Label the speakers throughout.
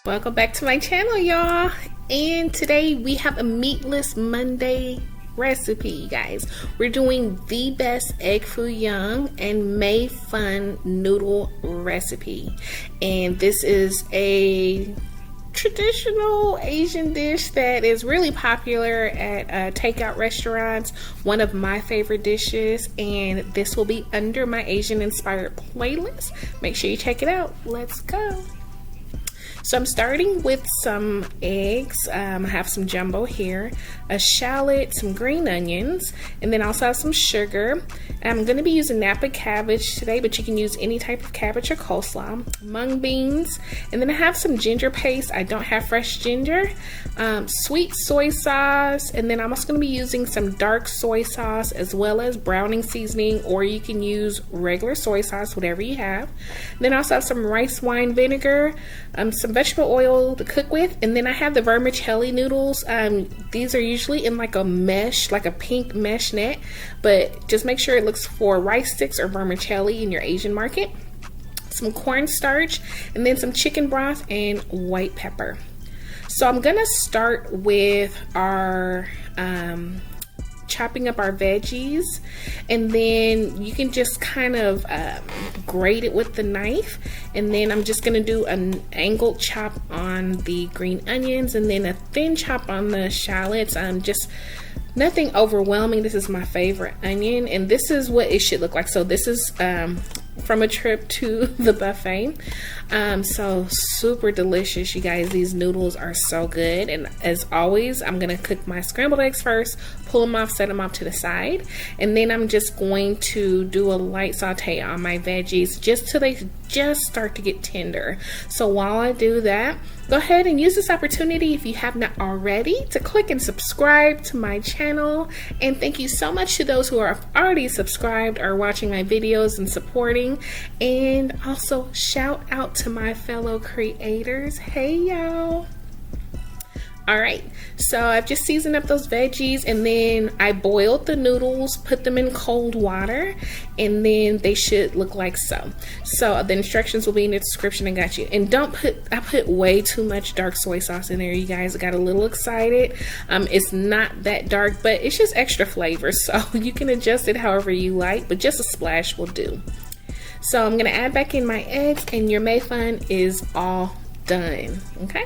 Speaker 1: Welcome back to my channel, y'all. And today we have a meatless Monday recipe, you guys. We're doing the best egg Foo Young and Mei Fun noodle recipe. And this is a traditional Asian dish that is really popular at takeout restaurants. One of my favorite dishes, and this will be under my Asian inspired playlist. Make sure you check it out. Let's go. So I'm starting with some eggs. I have some jumbo here, a shallot, some green onions, and then also have some sugar. I'm going to be using napa cabbage today, but you can use any type of cabbage or coleslaw. Mung beans, and then I have some ginger paste. I don't have fresh ginger. Sweet soy sauce, and then I'm also going to be using some dark soy sauce as well as browning seasoning, or you can use regular soy sauce, whatever you have. And then I also have some rice wine vinegar, some vegetable oil to cook with, and then I have the vermicelli noodles. These are usually in like a mesh, like a pink mesh net, but just make sure it looks for rice sticks or vermicelli in your Asian market. Some cornstarch, and then some chicken broth and white pepper. So I'm gonna start with our chopping up our veggies, and then you can just kind of grate it with the knife, and then I'm just gonna do an angled chop on the green onions, and then a thin chop on the shallots. Just nothing overwhelming. This is my favorite onion, and this is what it should look like. So this is from a trip to the buffet. So super delicious, you guys. These noodles are so good. And as always, I'm gonna cook my scrambled eggs first, pull them off, set them off to the side, and then I'm just going to do a light saute on my veggies just till they just start to get tender. So while I do that, go ahead and use this opportunity, if you have not already, to click and subscribe to my channel. And thank you so much to those who are already subscribed or watching my videos and supporting. And also shout out to my fellow creators. Hey y'all. Alright, so I've just seasoned up those veggies, and then I boiled the noodles, put them in cold water, and then they should look like so. So the instructions will be in the description. I got you. And I put way too much dark soy sauce in there, you guys. I got a little excited. It's not that dark, but it's just extra flavor, so you can adjust it however you like, but just a splash will do. So I'm gonna add back in my eggs, and your Mei Fun is all done. Okay,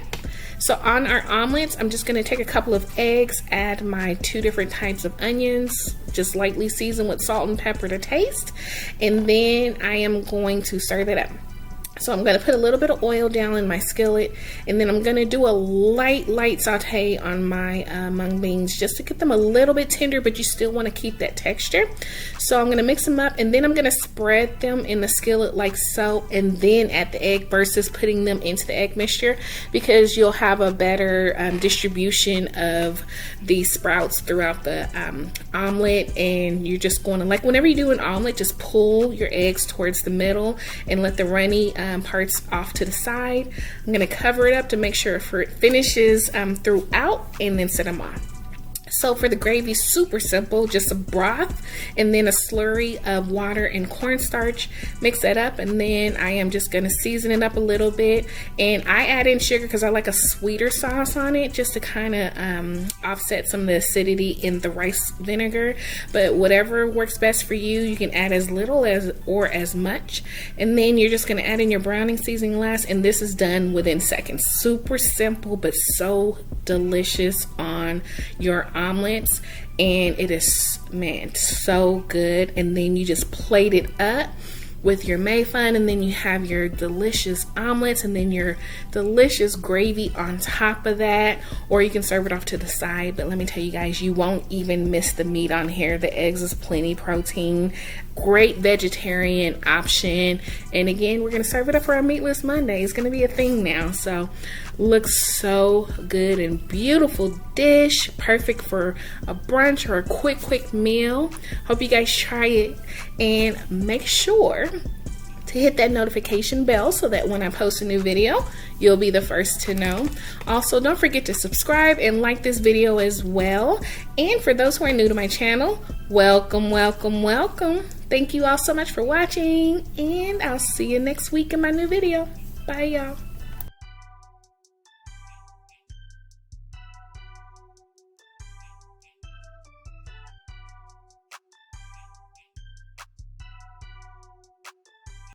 Speaker 1: so on our omelets, I'm just going to take a couple of eggs, add my 2 different types of onions, just lightly season with salt and pepper to taste, and then I am going to stir that up. So I'm going to put a little bit of oil down in my skillet, and then I'm going to do a light saute on my mung beans just to get them a little bit tender, but you still want to keep that texture. So I'm going to mix them up, and then I'm going to spread them in the skillet like so, and then add the egg versus putting them into the egg mixture, because you'll have a better distribution of the sprouts throughout the omelet. And you're just going to, like whenever you do an omelet, just pull your eggs towards the middle and let the runny parts off to the side. I'm going to cover it up to make sure it finishes throughout, and then set them on. So for the gravy, super simple, just a broth and then a slurry of water and cornstarch. Mix that up, and then I am just going to season it up a little bit, and I add in sugar because I like a sweeter sauce on it, just to kind of offset some of the acidity in the rice vinegar. But whatever works best for you, you can add as little as or as much, and then you're just going to add in your browning seasoning last, and this is done within seconds. Super simple, but so delicious on your omelets, and it is, man, so good. And then you just plate it up with your Mei Fun, and then you have your delicious omelets, and then your delicious gravy on top of that, or you can serve it off to the side. But let me tell you guys, you won't even miss the meat on here. The eggs is plenty protein, great vegetarian option. And again, we're gonna serve it up for our meatless Monday. It's gonna be a thing now. So looks so good and beautiful dish, perfect for a brunch or a quick meal. Hope you guys try it, and make sure to hit that notification bell so that when I post a new video, you'll be the first to know. Also, don't forget to subscribe and like this video as well. And for those who are new to my channel, welcome. Thank you all so much for watching, and I'll see you next week in my new video. Bye, y'all.